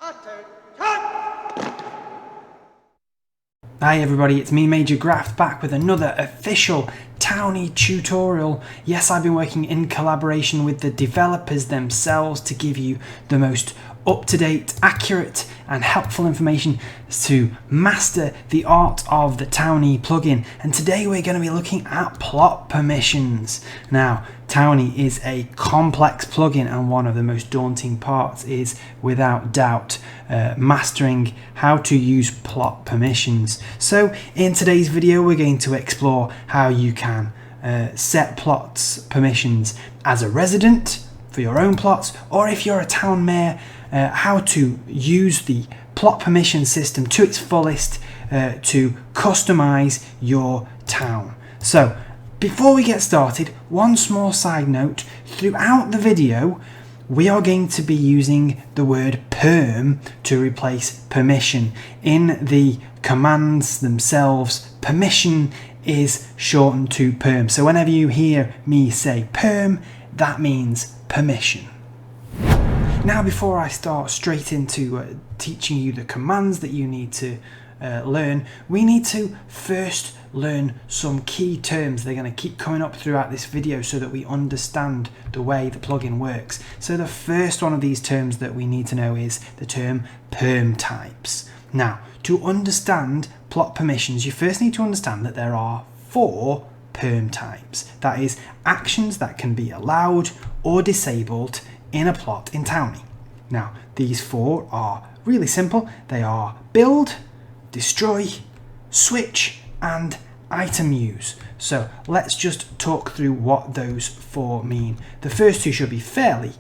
Hi everybody, it's me Major Graft back with another official Towny tutorial. Yes, I've been working in collaboration with the developers themselves to give you the most up-to-date, accurate and helpful information to master the art of the Towny plugin. And today we're going to be looking at plot permissions. Now, Towny is a complex plugin, and one of the most daunting parts is, without doubt, mastering how to use plot permissions. So in today's video we're going to explore how you can set plots permissions as a resident for your own plots, or if you're a town mayor, how to use the plot permission system to its fullest to customize your town. So before we get started, one small side note: throughout the video we are going to be using the word perm to replace permission. In the commands themselves, permission is shortened to perm. So whenever you hear me say perm, that means permission. Now, before I start straight into teaching you the commands that you need to learn, we need to first learn some key terms. They're going to keep coming up throughout this video so that we understand the way the plugin works. So the first one of these terms that we need to know is the term perm types. Now, to understand plot permissions, you first need to understand that there are 4 perm types. That is, actions that can be allowed or disabled in a plot in Towny. Now, these 4 are really simple. They are build, destroy, switch, and item use. So let's just talk through what those 4 mean. The first 2 should be fairly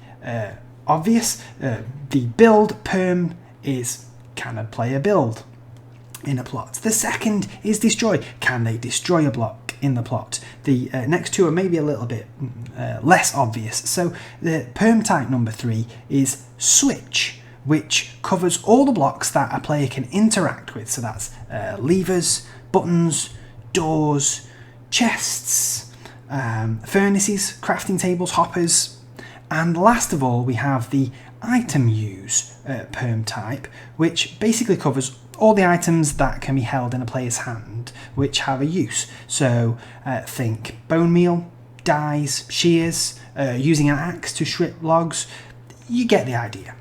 obvious. The build perm is, can a player build in a plot? The second is destroy. Can they destroy a block in the plot? The next 2 are maybe a little bit less obvious. So the perm type number 3 is switch, which covers all the blocks that a player can interact with. So that's levers, buttons, doors, chests, furnaces, crafting tables, hoppers. And last of all, we have the item use perm type, which basically covers all the items that can be held in a player's hand which have a use. So think bone meal, dyes, shears, using an axe to strip logs. You get the idea.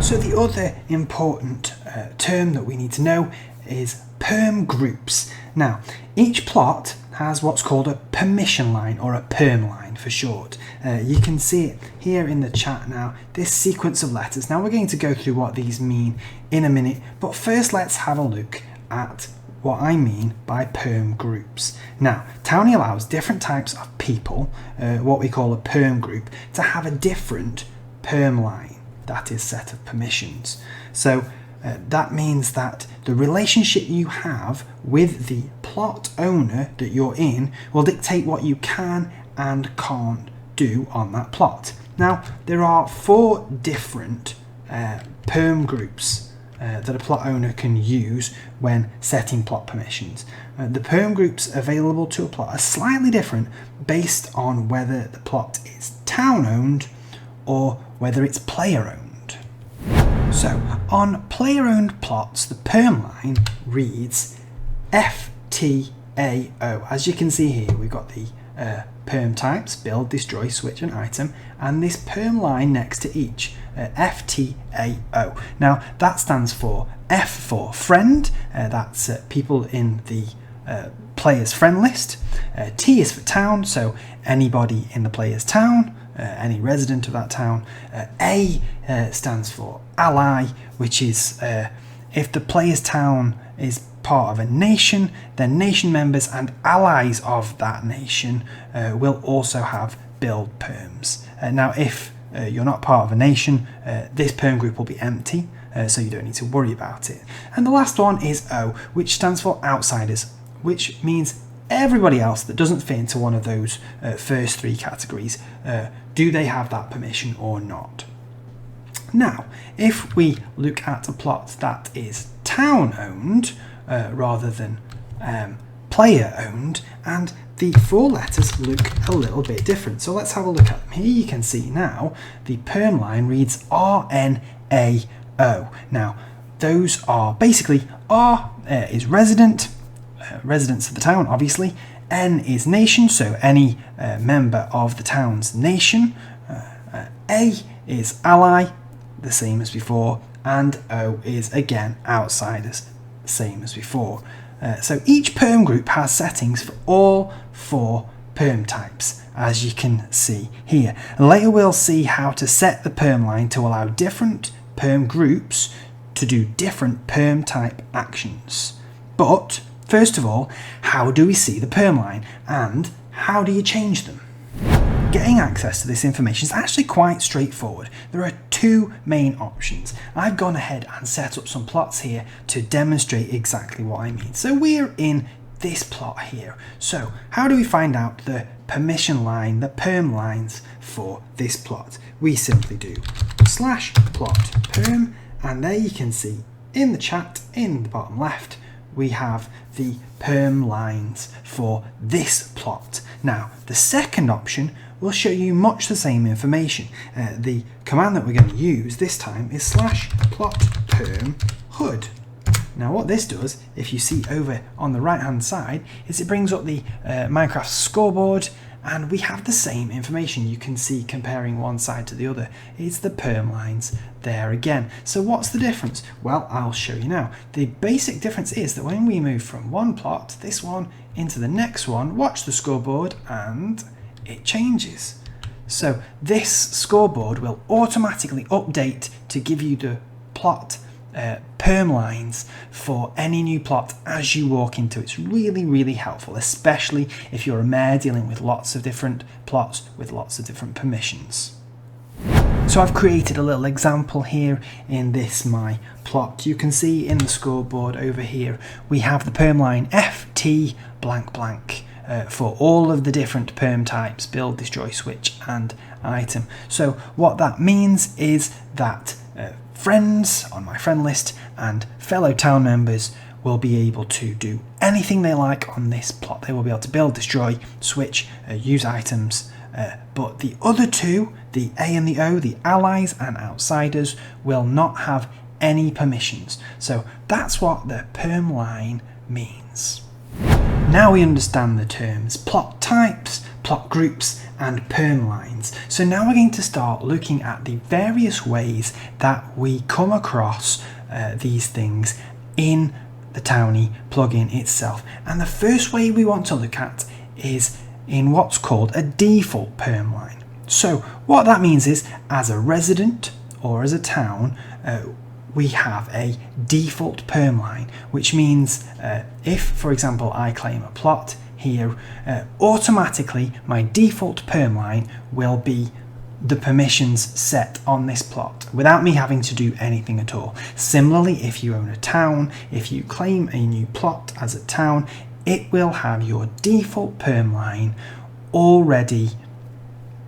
So the other important term that we need to know is perm groups. Now, each plot has what's called a permission line, or a perm line for short. You can see it here in the chat now, this sequence of letters. Now we're going to go through what these mean in a minute, but first let's have a look at what I mean by perm groups. Now, Towny allows different types of people, what we call a perm group, to have a different perm line, that is, set of permissions. So that means that the relationship you have with the plot owner that you're in will dictate what you can and can't do on that plot. Now, there are 4 different perm groups that a plot owner can use when setting plot permissions. The perm groups available to a plot are slightly different based on whether the plot is town owned or whether it's player owned. So on player owned plots, the perm line reads FTAO. As you can see here, we've got the perm types, build, destroy, switch and item, and this perm line next to each, FTAO. Now that stands for F for friend, that's people in the player's friend list. T is for town, so anybody in the player's town, any resident of that town. A stands for ally, which is if the player's town is part of a nation, then nation members and allies of that nation will also have build perms. Now if you're not part of a nation, this perm group will be empty, so you don't need to worry about it. And the last one is O, which stands for outsiders, which means everybody else that doesn't fit into one of those first 3 categories. Do they have that permission or not? Now, if we look at a plot that is town owned rather than player owned, and the 4 letters look a little bit different. So let's have a look at them. Here you can see now the perm line reads RNAO. O. Now, those are basically R is resident, residents of the town, obviously. N is nation, so any member of the town's nation. A is ally, the same as before, and O is again outsiders, same as before. So each perm group has settings for all 4 perm types, as you can see here. Later we'll see how to set the perm line to allow different perm groups to do different perm type actions. But first of all, how do we see the perm line and how do you change them? Getting access to this information is actually quite straightforward. There are 2 main options. I've gone ahead and set up some plots here to demonstrate exactly what I mean. So we're in this plot here. So how do we find out the permission line, the perm lines for this plot? We simply do /plot perm, and there you can see in the chat in the bottom left we have the perm lines for this plot. Now the second option will show you much the same information. The command that we're going to use this time is /plot perm hood. Now what this does, if you see over on the right hand side, is it brings up the Minecraft scoreboard, and we have the same information. You can see comparing one side to the other. It's the perm lines there again. So what's the difference? Well, I'll show you now. The basic difference is that when we move from one plot, this one, into the next one, watch the scoreboard and it changes. So this scoreboard will automatically update to give you the plot perm lines for any new plot as you walk into it. It's really helpful, especially if you're a mayor dealing with lots of different plots with lots of different permissions. So I've created a little example here in this my plot. You can see in the scoreboard over here we have the perm line FT blank blank for all of the different perm types: build, destroy, switch and item. So what that means is that friends on my friend list and fellow town members will be able to do anything they like on this plot. They will be able to build, destroy, switch, use items, but the other 2, the A and the O, the allies and outsiders, will not have any permissions. So that's what the perm line means. Now we understand the terms plot types, plot groups and perm lines. So now we're going to start looking at the various ways that we come across these things in the Towny plugin itself. And the first way we want to look at is in what's called a default perm line. So what that means is, as a resident or as a town, we have a default perm line, which means if, for example, I claim a plot here, automatically my default perm line will be the permissions set on this plot without me having to do anything at all. Similarly, if you own a town, if you claim a new plot as a town, it will have your default perm line already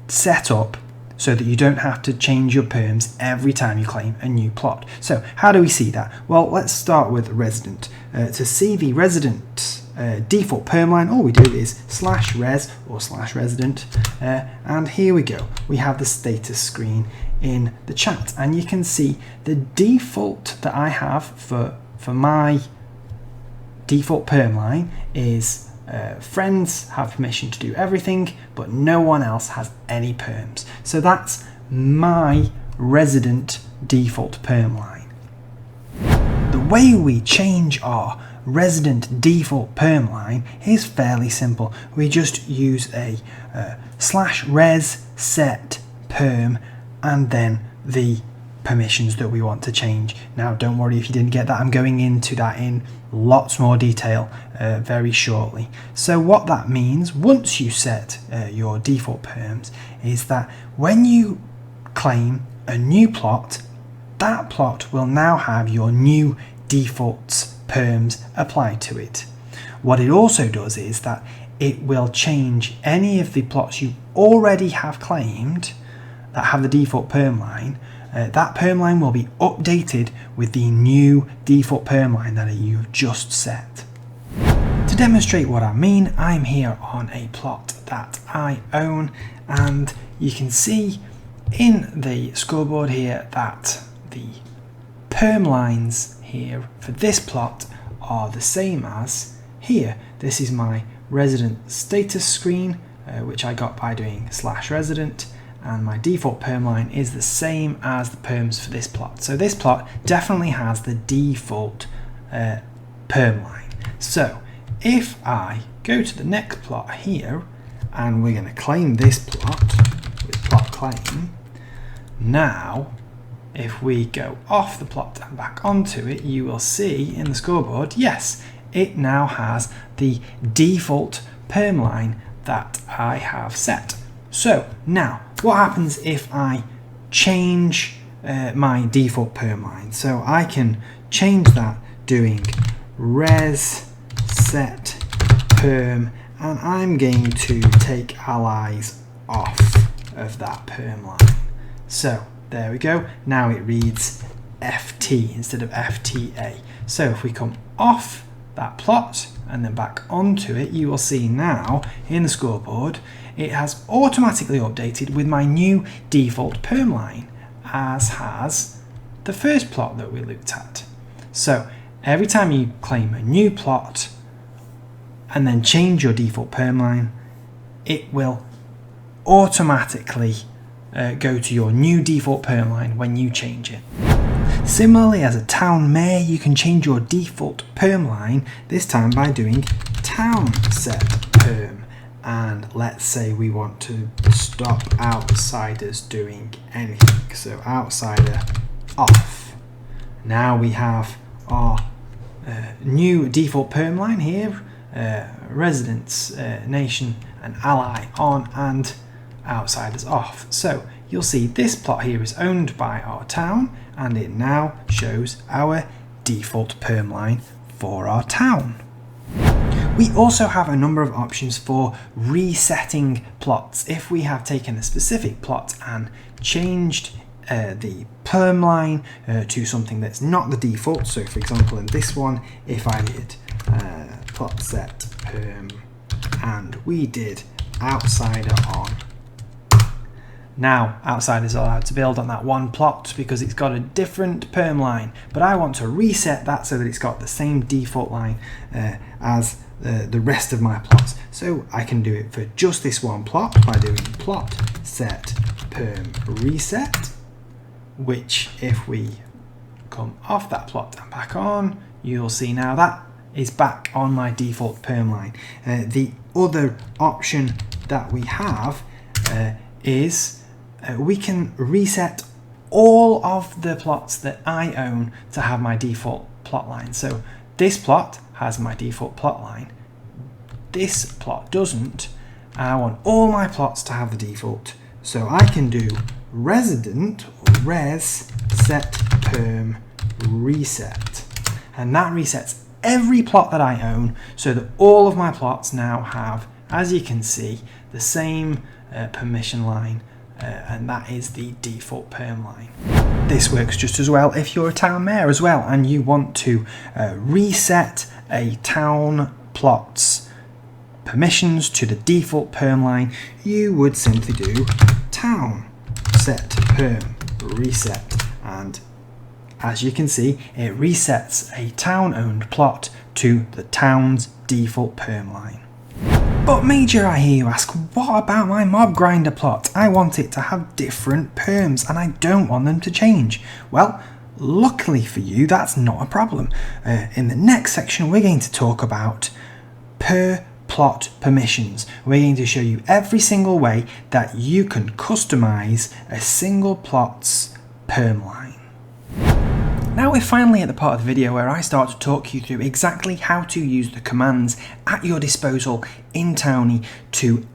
set up so that you don't have to change your perms every time you claim a new plot. So how do we see that? Well, let's start with resident. To see the resident default perm line, all we do is /res or /resident, and here we go. We have the status screen in the chat, and you can see the default that I have for my default perm line is friends have permission to do everything, but no one else has any perms. So that's my resident default perm line. The way we change our resident default perm line is fairly simple. We just use a /res set perm and then the permissions that we want to change. Now don't worry if you didn't get that, I'm going into that in lots more detail very shortly. So what that means, once you set your default perms, is that when you claim a new plot, that plot will now have your new default perms applied to it. What it also does is that it will change any of the plots you already have claimed that have the default perm line. That perm line will be updated with the new default perm line that you've just set. To demonstrate what I mean, I'm here on a plot that I own, and you can see in the scoreboard here that the perm lines here for this plot are the same as here. This is my resident status screen, which I got by doing /resident, and my default perm line is the same as the perms for this plot. So this plot definitely has the default perm line. So if I go to the next plot here, and we're going to claim this plot with plot claim, now if we go off the plot and back onto it, you will see in the scoreboard, yes, it now has the default perm line that I have set. So now what happens if I change my default perm line? So I can change that doing res set perm, and I'm going to take allies off of that perm line. So there we go. Now it reads FT instead of FTA. So if we come off that plot and then back onto it, you will see now in the scoreboard it has automatically updated with my new default perm line, as has the first plot that we looked at. So every time you claim a new plot and then change your default perm line, it will automatically go to your new default perm line when you change it. Similarly, as a town mayor, you can change your default perm line, this time by doing town set perm. And let's say we want to stop outsiders doing anything. So outsider off. Now we have our new default perm line here, residents, nation and ally on, and outsiders off. So you'll see this plot here is owned by our town, and it now shows our default perm line for our town. We also have a number of options for resetting plots. If we have taken a specific plot and changed the perm line to something that's not the default, so for example in this one, if I did plot set perm and we did outsider on, now outsiders are allowed to build on that one plot because it's got a different perm line, but I want to reset that so that it's got the same default line as the rest of my plots. So I can do it for just this one plot by doing plot set perm reset, which if we come off that plot and back on, you'll see now that is back on my default perm line. The other option that we have is we can reset all of the plots that I own to have my default plot line. So this plot has my default plot line, this plot doesn't, and I want all my plots to have the default. So I can do resident or res set perm reset, and that resets every plot that I own so that all of my plots now have, as you can see, the same permission line, and that is the default perm line. This works just as well if you're a town mayor as well and you want to reset a town plot's permissions to the default perm line. You would simply do town set perm reset, and as you can see it resets a town owned plot to the town's default perm line. But Major, I hear you ask, what about my mob grinder plot? I want it to have different perms and I don't want them to change. Well, luckily for you, that's not a problem. In the next section, we're going to talk about per plot permissions. We're going to show you every single way that you can customize a single plot's perm line. Now we're finally at the part of the video where I start to talk you through exactly how to use the commands at your disposal in Towny to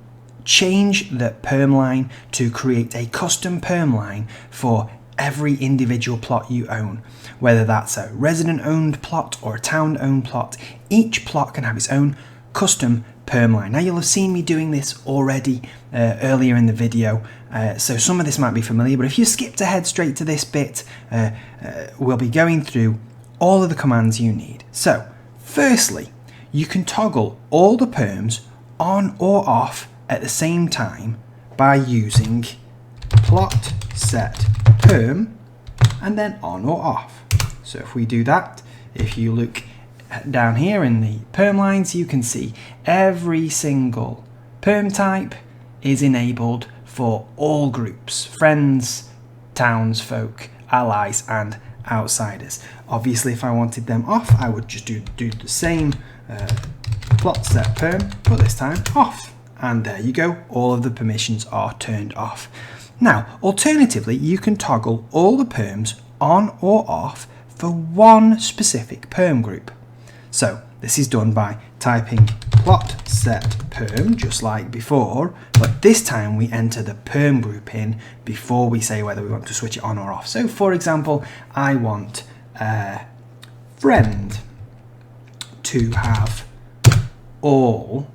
change the perm line, to create a custom perm line for every individual plot you own. Whether that's a resident owned plot or a town owned plot, each plot can have its own custom perm line. Now you'll have seen me doing this already earlier in the video, so some of this might be familiar, but if you skipped ahead straight to this bit, we'll be going through all of the commands you need. So firstly, you can toggle all the perms on or off at the same time by using plot set perm and then on or off. So if we do that, if you look down here in the perm lines, you can see every single perm type is enabled for all groups: friends, townsfolk, allies and outsiders. Obviously if I wanted them off, I would just do the same plot set perm, but this time off, and there you go, all of the permissions are turned off. Now alternatively, you can toggle all the perms on or off for one specific perm group. So this is done by typing plot set perm just like before, but this time we enter the perm group in before we say whether we want to switch it on or off. So for example, I want friend to have all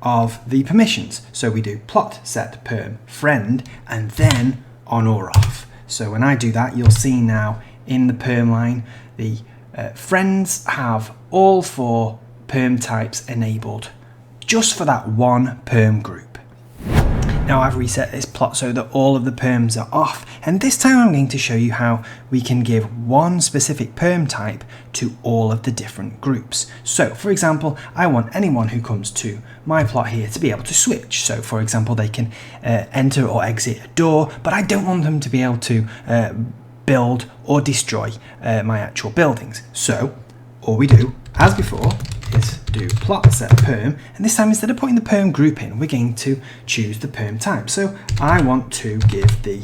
of the permissions. So we do plot set perm friend and then on or off. So when I do that, you'll see now in the perm line, the friends have all 4 perm types enabled just for that one perm group. Now I've reset this plot so that all of the perms are off, and this time I'm going to show you how we can give one specific perm type to all of the different groups. So for example, I want anyone who comes to my plot here to be able to switch. So for example, they can enter or exit a door, but I don't want them to be able to build or destroy my actual buildings. So all we do, as before, is do plot set perm, and this time instead of putting the perm group in, we're going to choose the perm type. So I want to give the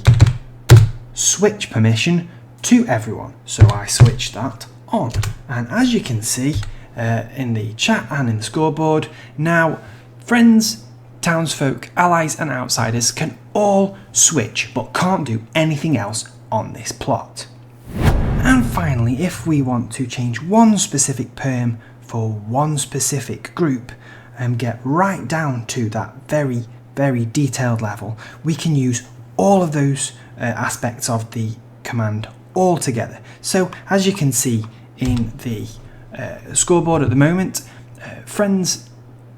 switch permission to everyone, so I switch that on. And as you can see in the chat and in the scoreboard, now friends, townsfolk, allies and outsiders can all switch but can't do anything else on this plot. And finally, if we want to change one specific perm for one specific group and get right down to that very, very detailed level, we can use all of those aspects of the command all together. So as you can see in the scoreboard at the moment, friends,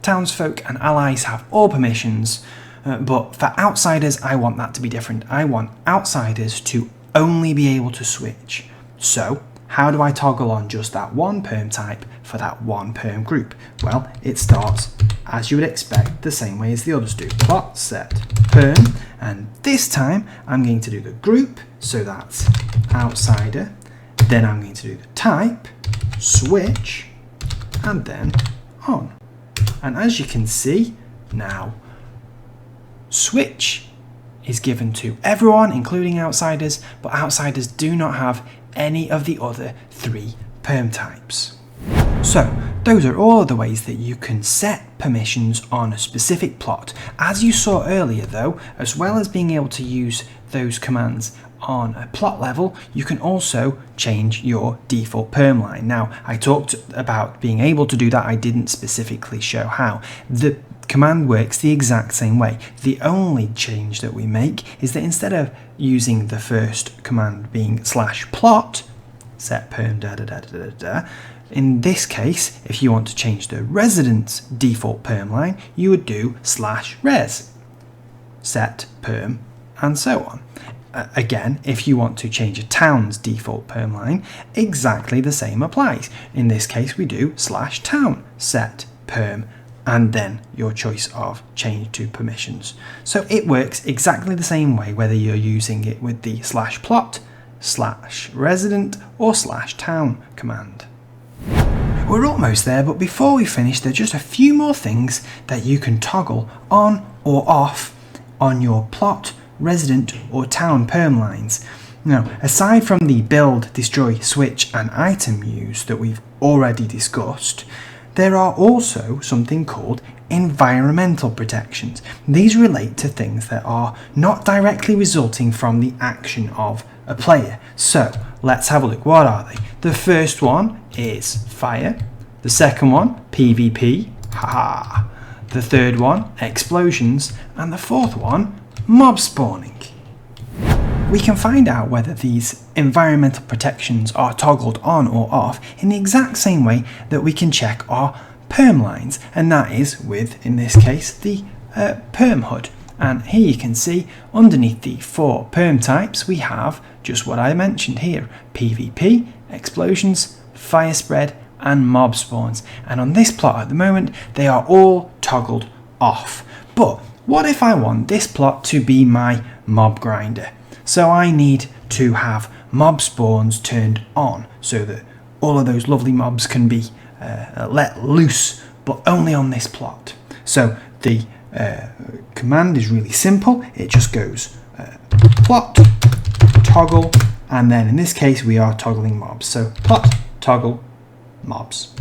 townsfolk and allies have all permissions, but for outsiders I want that to be different. I want outsiders to only be able to switch. So how do I toggle on just that one perm type for that one perm group? Well, it starts, as you would expect, the same way as the others do. Plot set perm, and this time I'm going to do the group, so that's outsider, then I'm going to do the type, switch, and then on. And as you can see, now switch is given to everyone, including outsiders, but outsiders do not have any of the other 3 perm types. So those are all of the ways that you can set permissions on a specific plot. As you saw earlier though, as well as being able to use those commands on a plot level, you can also change your default perm line. Now I talked about being able to do that, I didn't specifically show how. The command works the exact same way. The only change that we make is that instead of using the first command being /plot, set perm in this case, if you want to change the resident's default perm line, you would do /res, set perm, and so on. Again, if you want to change a town's default perm line, exactly the same applies. In this case, we do /town, set perm, and then your choice of change to permissions. So it works exactly the same way whether you're using it with the /plot, /resident or /town command. We're almost there, but before we finish, there are just a few more things that you can toggle on or off on your plot, resident or town perm lines. Now, aside from the build, destroy, switch and item use that we've already discussed, there are also something called environmental protections. These relate to things that are not directly resulting from the action of a player. So let's have a look. What are they? The first one is fire. The second one, PvP. Haha. The third one, explosions. And the fourth one, mob spawning. We can find out whether these environmental protections are toggled on or off in the exact same way that we can check our perm lines, and that is with, in this case, the perm HUD. And here you can see underneath the 4 perm types we have just what I mentioned here: PvP, explosions, fire spread and mob spawns. And on this plot at the moment they are all toggled off. But what if I want this plot to be my mob grinder? So I need to have mob spawns turned on so that all of those lovely mobs can be let loose, but only on this plot. So the command is really simple. It just goes plot toggle, and then in this case we are toggling mobs. So plot toggle mobs.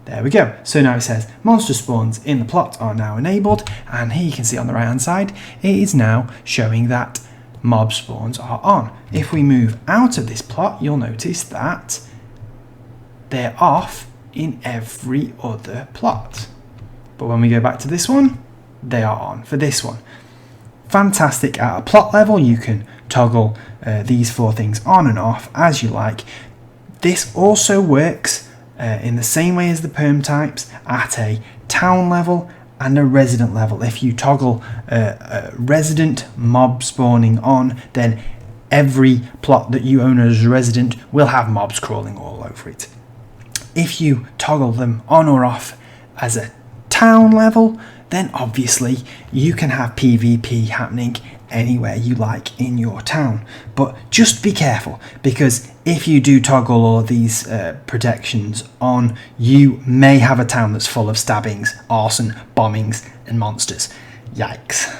There we go. So now it says monster spawns in the plot are now enabled, and here you can see on the right hand side it is now showing that mob spawns are on. If we move out of this plot, you'll notice that they're off in every other plot. But when we go back to this one, they are on for this one. Fantastic. At a plot level you can toggle these 4 things on and off as you like. This also works in the same way as the perm types at a town level and a resident level. If you toggle resident mob spawning on, then every plot that you own as a resident will have mobs crawling all over it. If you toggle them on or off as a town level, then obviously you can have PvP happening anywhere you like in your town. But just be careful, because if you do toggle all of these protections on, you may have a town that's full of stabbings, arson, bombings and monsters. Yikes.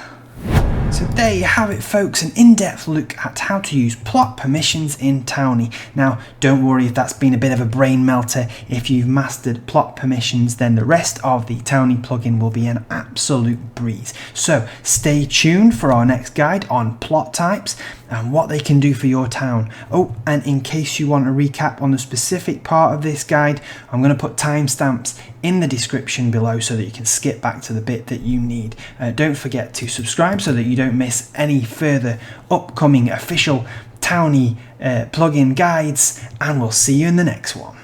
So there you have it folks, an in-depth look at how to use plot permissions in Towny. Now don't worry if that's been a bit of a brain melter. If you've mastered plot permissions, then the rest of the Towny plugin will be an absolute breeze. So stay tuned for our next guide on plot types and what they can do for your town. Oh, and in case you want a recap on the specific part of this guide, I'm going to put timestamps in the description below so that you can skip back to the bit that you need. Don't forget to subscribe so that you don't miss any further upcoming official Towny plugin guides, and we'll see you in the next one.